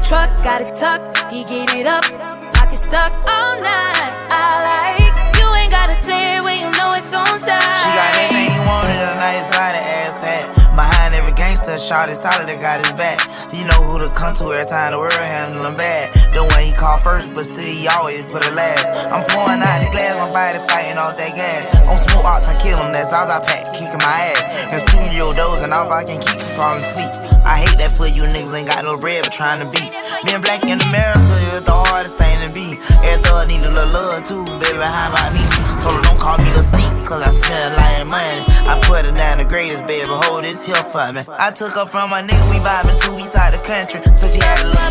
truck, got it tucked, he get it up, pocket stuck all night. I like, you ain't gotta say it when you know it's on side. She got everything you wanted, a nice body, ass fat. Behind every gangster, shot is solid, that got his back. You know who to come to every time the world handle him bad. The one he called first, but still he always put it last. I'm pouring out the glass, my body fighting off that gas. On smoke ox, I kill him, that's all I pack, kicking my ass. In studio dozing off, I can keep from falling asleep. I hate that for you niggas ain't got no bread but trying to beat. Being black in America is the hardest thing to be. Every thug need a little love too, baby, how about me? Told her don't call me the sneak, cause I spend a lot of money. I put her down the greatest, baby, hold this here for me. I took her from my nigga, we vibing 2 weeks out the country. So she had a little